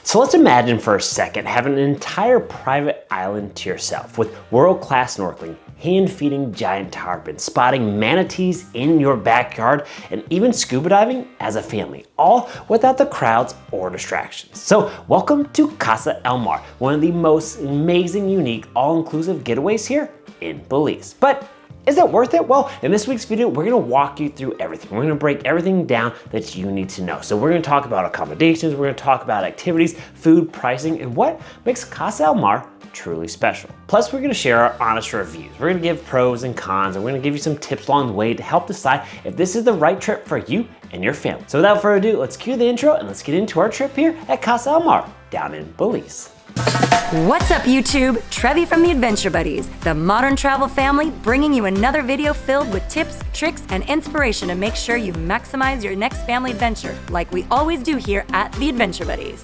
So let's imagine for a second having an entire private island to yourself with world-class snorkeling, hand-feeding giant tarpon, spotting manatees in your backyard, and even scuba diving as a family, all without the crowds or distractions. So welcome to Casa El Mar, one of the most amazing, unique, all-inclusive getaways here in Belize. But is it worth it? Well, in this week's video, we're gonna walk you through everything. We're gonna break everything down that you need to know. So we're gonna talk about accommodations, we're gonna talk about activities, food, pricing, and what makes Casa El Mar truly special. Plus, we're gonna share our honest reviews. We're gonna give pros and cons, and we're gonna give you some tips along the way to help decide if this is the right trip for you and your family. So without further ado, let's cue the intro and let's get into our trip here at Casa El Mar down in Belize. What's up, YouTube? Trevi from the Adventure Buddies, the modern travel family, bringing you another video filled with tips, tricks, and inspiration to make sure you maximize your next family adventure, like we always do here at the Adventure Buddies.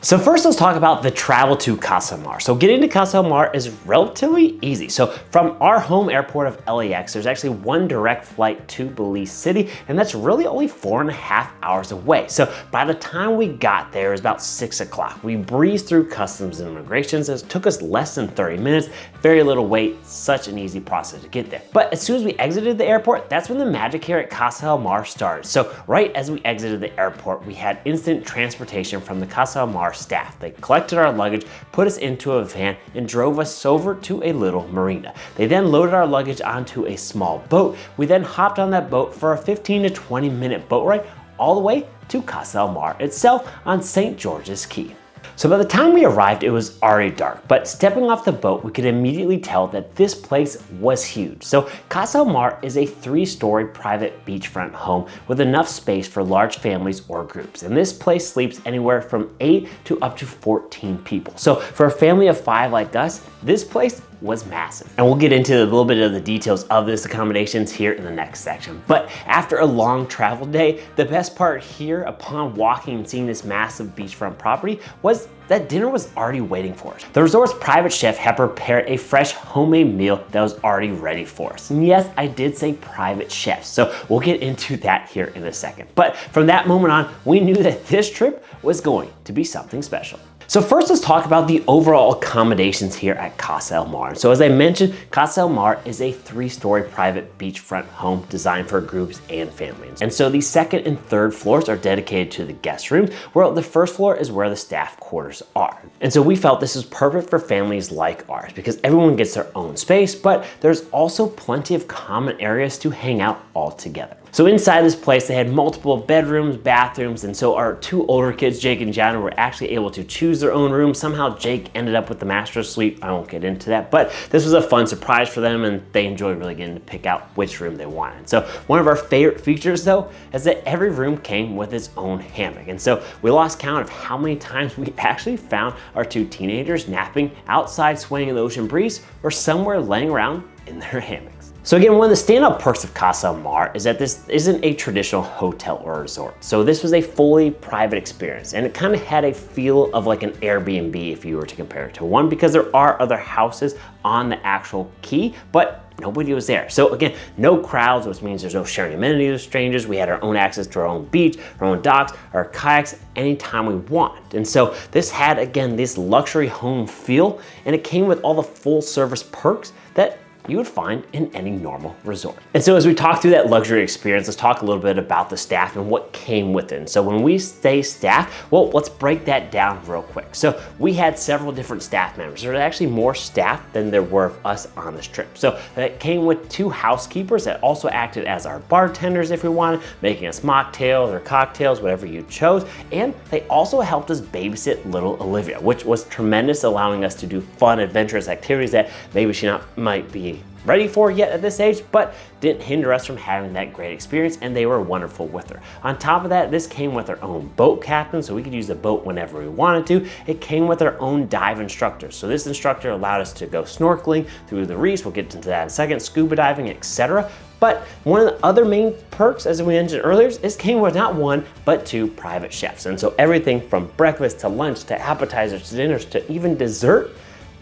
So first, let's talk about the travel to Casa El Mar. So getting to Casa El Mar is relatively easy. So from our home airport of LAX, there's actually one direct flight to Belize City, and that's really only 4.5 hours away. So by the time we got there, it was about 6 o'clock. We breezed through customs and immigration. So it took us less than 30 minutes, very little wait, such an easy process to get there. But as soon as we exited the airport, that's when the magic here at Casa El Mar started. So right as we exited the airport, we had instant transportation from the Casa El Mar staff. They collected our luggage, put us into a van, and drove us over to a little marina. They then loaded our luggage onto a small boat. We then hopped on that boat for a 15 to 20 minute boat ride all the way to Casa El Mar itself on St. George's Key. So by the time we arrived, it was already dark, but stepping off the boat, we could immediately tell that this place was huge. So Casa El Mar is a 3-story private beachfront home with enough space for large families or groups. And this place sleeps anywhere from 8 to up to 14 people. So for a family of 5 like us, this place was massive. And we'll get into a little bit of the details of this accommodations here in the next section. But after a long travel day, the best part here upon walking and seeing this massive beachfront property was that dinner was already waiting for us. The resort's private chef had prepared a fresh homemade meal that was already ready for us. And yes, I did say private chef, so we'll get into that here in a second. But from that moment on, we knew that this trip was going to be something special. So first, let's talk about the overall accommodations here at Casa El Mar. So as I mentioned, Casa El Mar is a 3-story private beachfront home designed for groups and families. And so the second and third floors are dedicated to the guest rooms, while the first floor is where the staff quarters are. And so we felt this is perfect for families like ours because everyone gets their own space, but there's also plenty of common areas to hang out all together. So inside this place, they had multiple bedrooms, bathrooms, and so our 2 older kids, Jake and Gianna, were actually able to choose their own room. Somehow Jake ended up with the master suite. I won't get into that, but this was a fun surprise for them and they enjoyed really getting to pick out which room they wanted. So one of our favorite features though, is that every room came with its own hammock. And so we lost count of how many times we actually found our 2 teenagers napping outside swaying in the ocean breeze or somewhere laying around in their hammocks. So again, one of the standout perks of Casa El Mar is that this isn't a traditional hotel or resort. So this was a fully private experience and it kind of had a feel of like an Airbnb if you were to compare it to one, because there are other houses on the actual key, but nobody was there. So again, no crowds, which means there's no sharing amenities with strangers. We had our own access to our own beach, our own docks, our kayaks, anytime we want. And so this had, again, this luxury home feel, and it came with all the full service perks that you would find in any normal resort. And so as we talk through that luxury experience, let's talk a little bit about the staff and what came with it. So when we say staff, well, let's break that down real quick. So we had several different staff members. There were actually more staff than there were of us on this trip. So that came with 2 housekeepers that also acted as our bartenders if we wanted, making us mocktails or cocktails, whatever you chose. And they also helped us babysit little Olivia, which was tremendous, allowing us to do fun, adventurous activities that maybe she might be ready for yet at this age, but didn't hinder us from having that great experience, and they were wonderful with her. On top of that, this came with our own boat captain, so we could use the boat whenever we wanted to. It came with our own dive instructor. So this instructor allowed us to go snorkeling through the reefs, we'll get into that in a second, scuba diving, etc. But one of the other main perks, as we mentioned earlier, is came with not 1, but 2 private chefs. And so everything from breakfast to lunch to appetizers to dinners to even dessert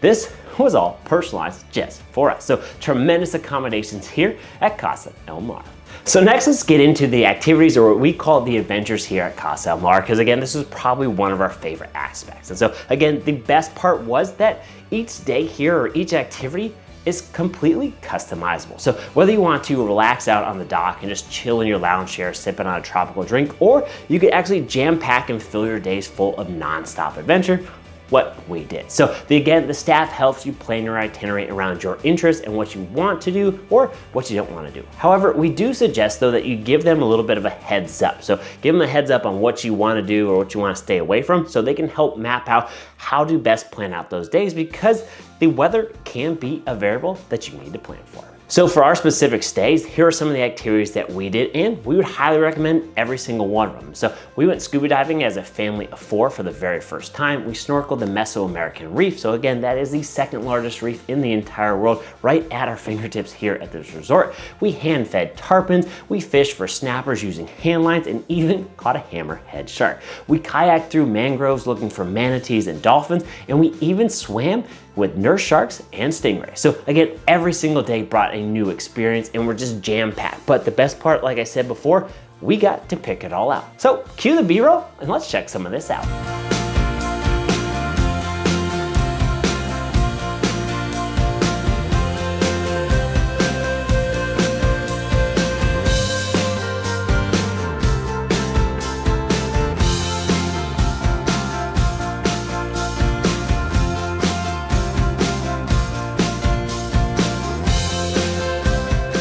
This was all personalized just for us. So tremendous accommodations here at Casa El Mar. So next, let's get into the activities, or what we call the adventures here at Casa El Mar, because again, this is probably one of our favorite aspects. And so again, the best part was that each day here, or each activity, is completely customizable. So whether you want to relax out on the dock and just chill in your lounge chair sipping on a tropical drink, or you could actually jam pack and fill your days full of non-stop adventure, what we did. So again, the staff helps you plan your itinerary around your interests and what you want to do or what you don't want to do. However, we do suggest though that you give them a little bit of a heads up. So give them a heads up on what you want to do or what you want to stay away from, so they can help map out how to best plan out those days, because the weather can be a variable that you need to plan for. So for our specific stays, here are some of the activities that we did, and we would highly recommend every single one of them. So we went scuba diving as a family of 4 for the very first time. We snorkeled the Mesoamerican Reef. So again, that is the second largest reef in the entire world, right at our fingertips here at this resort. We hand-fed tarpons, we fished for snappers using hand lines, and even caught a hammerhead shark. We kayaked through mangroves looking for manatees and dolphins, and we even swam with nurse sharks and stingrays. So again, every single day brought a new experience, and we're just jam-packed. But the best part, like I said before, we got to pick it all out. So cue the B-roll and let's check some of this out.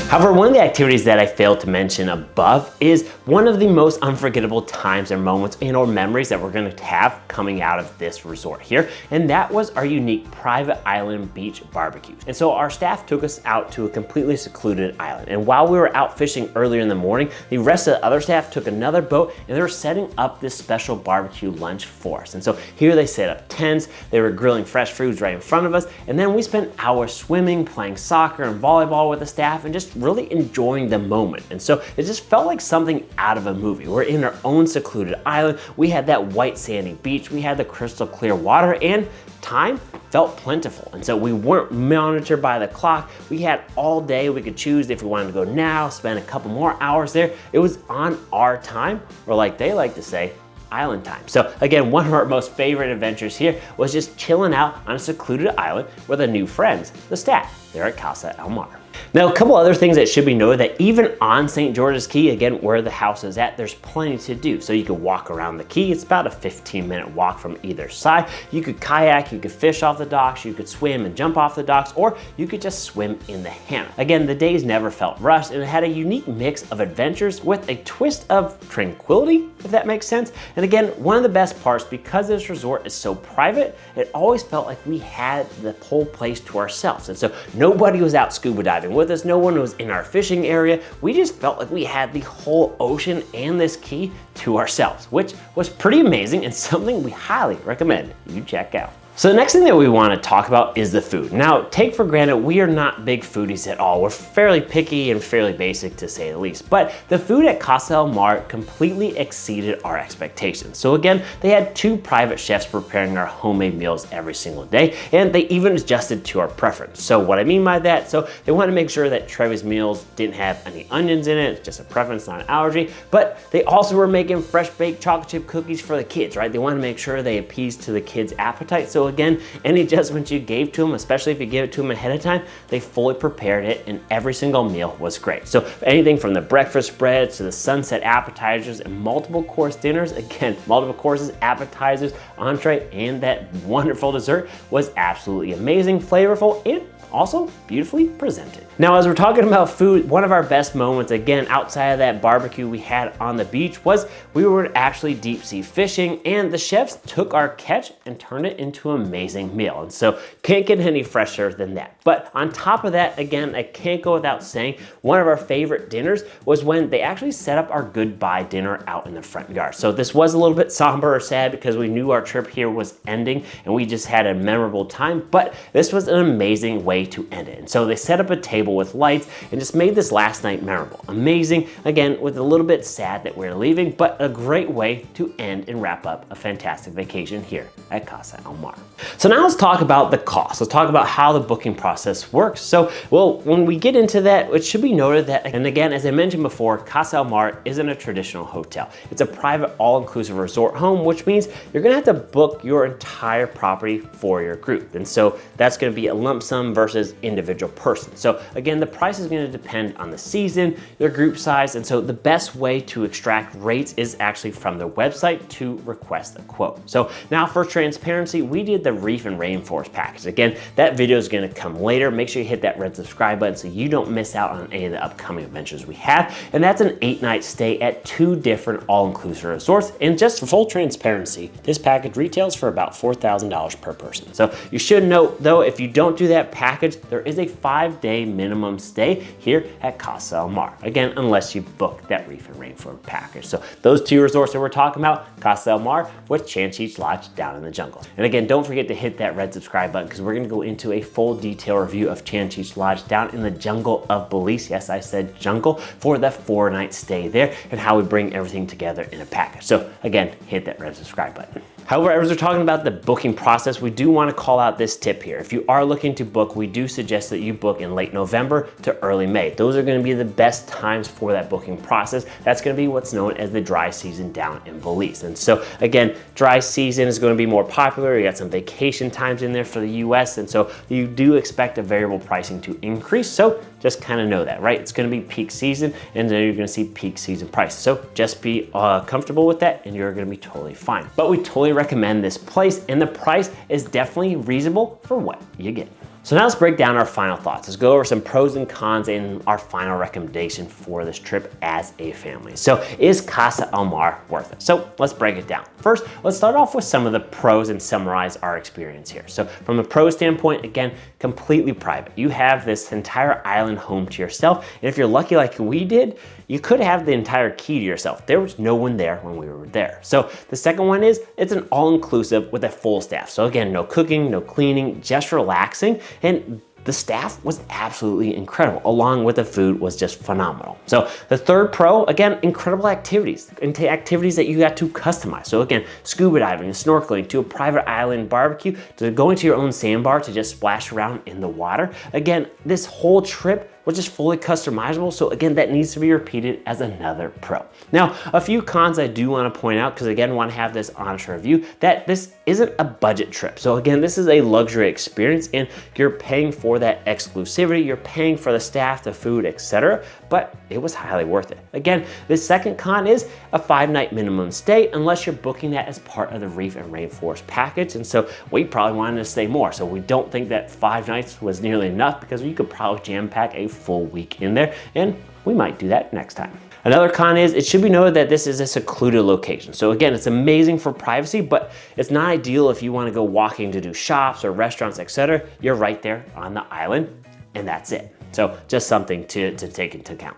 However, one of the activities that I failed to mention above is one of the most unforgettable times or moments and or memories that we're going to have coming out of this resort here, and that was our unique private island beach barbecues. And so our staff took us out to a completely secluded island, and while we were out fishing earlier in the morning, the rest of the other staff took another boat and they were setting up this special barbecue lunch for us. And so here they set up tents, they were grilling fresh foods right in front of us, and then we spent hours swimming, playing soccer and volleyball with the staff, and just really enjoying the moment. And so it just felt like something out of a movie. We're in our own secluded island. We had that white sandy beach. We had the crystal clear water, and time felt plentiful. And so we weren't monitored by the clock. We had all day. We could choose if we wanted to go now, spend a couple more hours there. It was on our time, or like they like to say, island time. So again, one of our most favorite adventures here was just chilling out on a secluded island with our new friends, the staff there at Casa El Mar. Now, a couple other things that should be noted, that even on St. George's Key, again, where the house is at, there's plenty to do. So you could walk around the key. It's about a 15-minute walk from either side. You could kayak, you could fish off the docks, you could swim and jump off the docks, or you could just swim in the hammock. Again, the days never felt rushed, and it had a unique mix of adventures with a twist of tranquility, if that makes sense. And again, one of the best parts, because this resort is so private, it always felt like we had the whole place to ourselves. And so nobody was out scuba diving with us, no one was in our fishing area. We just felt like we had the whole ocean and this key to ourselves, which was pretty amazing and something we highly recommend you check out. So the next thing that we want to talk about is the food. Now, take for granted, we are not big foodies at all. We're fairly picky and fairly basic, to say the least. But the food at Casa El Mar completely exceeded our expectations. So again, they had 2 private chefs preparing our homemade meals every single day, and they even adjusted to our preference. So what I mean by that, so they wanted to make sure that Trevi's meals didn't have any onions in it. It's just a preference, not an allergy. But they also were making fresh baked chocolate chip cookies for the kids, right? They wanted to make sure they appeased to the kids' appetite. So again, any adjustments you gave to them, especially if you gave it to them ahead of time, they fully prepared it, and every single meal was great. So anything from the breakfast spreads to the sunset appetizers and multiple course dinners, again, multiple courses, appetizers, entree, and that wonderful dessert was absolutely amazing, flavorful, and also beautifully presented. Now, as we're talking about food, one of our best moments, again, outside of that barbecue we had on the beach, was we were actually deep sea fishing, and the chefs took our catch and turned it into an amazing meal. And so can't get any fresher than that. But on top of that, again, I can't go without saying, one of our favorite dinners was when they actually set up our goodbye dinner out in the front yard. So this was a little bit somber or sad because we knew our trip here was ending and we just had a memorable time, but this was an amazing way to end it. And so they set up a table with lights and just made this last night memorable. Amazing, again, with a little bit sad that we're leaving, but a great way to end and wrap up a fantastic vacation here at Casa El Mar. So now let's talk about the cost. Let's talk about how the booking process works. So, well, when we get into that, it should be noted that, and again, as I mentioned before, Casa Del Mar isn't a traditional hotel. It's a private all-inclusive resort home, which means you're gonna have to book your entire property for your group. And so that's gonna be a lump sum versus individual person. So again, the price is gonna depend on the season, your group size, and so the best way to extract rates is actually from their website to request a quote. So now for transparency, we did the Reef and Rainforest package. Again, that video is gonna come later. Make sure you hit that red subscribe button so you don't miss out on any of the upcoming adventures we have. And that's an 8-night stay at 2 different all-inclusive resorts. And just for full transparency, this package retails for about $4,000 per person. So you should note though, if you don't do that package, there is a 5-day minimum stay here at Casa Del Mar. Again, unless you book that Reef and Rainforest package. So those 2 resorts that we're talking about, Casa Del Mar with Chanchich Lodge down in the jungle. And again, don't forget to hit that red subscribe button because we're gonna go into a full detail review of Chanchich Lodge down in the jungle of Belize. Yes, I said jungle, for the 4-night stay there and how we bring everything together in a package. So again, hit that red subscribe button. However, as we're talking about the booking process, we do want to call out this tip here. If you are looking to book, we do suggest that you book in late November to early May. Those are going to be the best times for that booking process. That's going to be what's known as the dry season down in Belize. And so again, dry season is going to be more popular. You got some vacation times in there for the US. And so you do expect a variable pricing to increase. So just kind of know that, right? It's going to be peak season and then you're going to see peak season prices. So just be comfortable with that and you're going to be totally fine. But we totally recommend this place and the price is definitely reasonable for what you get. So now let's break down our final thoughts. Let's go over some pros and cons and our final recommendation for this trip as a family. So is Casa Del Mar worth it? So let's break it down. First, let's start off with some of the pros and summarize our experience here. So from a pro standpoint, again, completely private. You have this entire island home to yourself. And if you're lucky like we did, you could have the entire key to yourself. There was no one there when we were there. So the second one is it's an all-inclusive with a full staff. So again, no cooking, no cleaning, just relaxing. And the staff was absolutely incredible, along with the food was just phenomenal. So the third pro, again, incredible activities, activities that you got to customize. So again, scuba diving and snorkeling to a private island barbecue to going to your own sandbar to just splash around in the water. Again, this whole trip was just fully customizable. So again, that needs to be repeated as another pro. Now, a few cons I do want to point out, because again, want to have this honest review, that this isn't a budget trip. So again, this is a luxury experience and you're paying for that exclusivity, you're paying for the staff, the food, etc. But it was highly worth it. Again, the second con is a 5-night minimum stay unless you're booking that as part of the Reef and Rainforest package. And so we probably wanted to stay more. So we don't think that 5 nights was nearly enough because you could probably jam pack a full week in there and we might do that next time. Another con is it should be noted that this is a secluded location. So again, it's amazing for privacy, but it's not ideal if you want to go walking to do shops or restaurants, etc. You're right there on the island and that's it. So just something to take into account.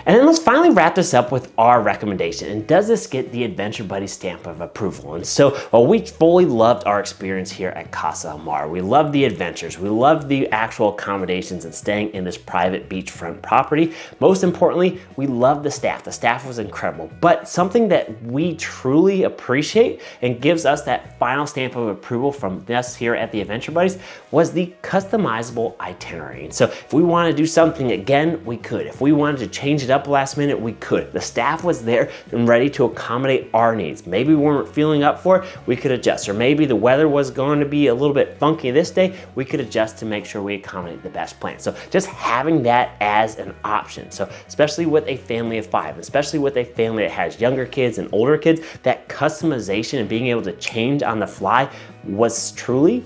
And then let's finally wrap this up with our recommendation. And does this get the Adventure Buddy stamp of approval? And so, well, we fully loved our experience here at Casa Del Mar. We loved the adventures. We loved the actual accommodations and staying in this private beachfront property. Most importantly, we loved the staff. The staff was incredible. But something that we truly appreciate and gives us that final stamp of approval from us here at the Adventure Buddies was the customizable itinerary. And so if we want to do something again, we could. If we wanted to change it up last minute, we could. The staff was there and ready to accommodate our needs. Maybe we weren't feeling up for it, we could adjust. Or maybe the weather was going to be a little bit funky this day, we could adjust to make sure we accommodate the best plan. So just having that as an option. So especially with a family of 5, especially with a family that has younger kids and older kids, that customization and being able to change on the fly was truly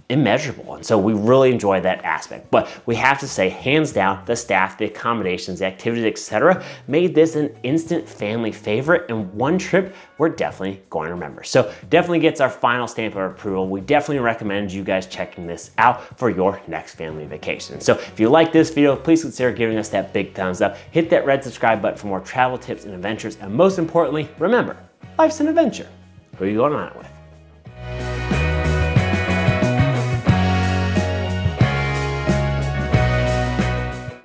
immeasurable. And so we really enjoyed that aspect. But we have to say, hands down, the staff, the accommodations, the activities, etc., made this an instant family favorite and one trip we're definitely going to remember. So definitely gets our final stamp of approval. We definitely recommend you guys checking this out for your next family vacation. So if you like this video, please consider giving us that big thumbs up. Hit that red subscribe button for more travel tips and adventures. And most importantly, remember, life's an adventure. Who are you going on it with?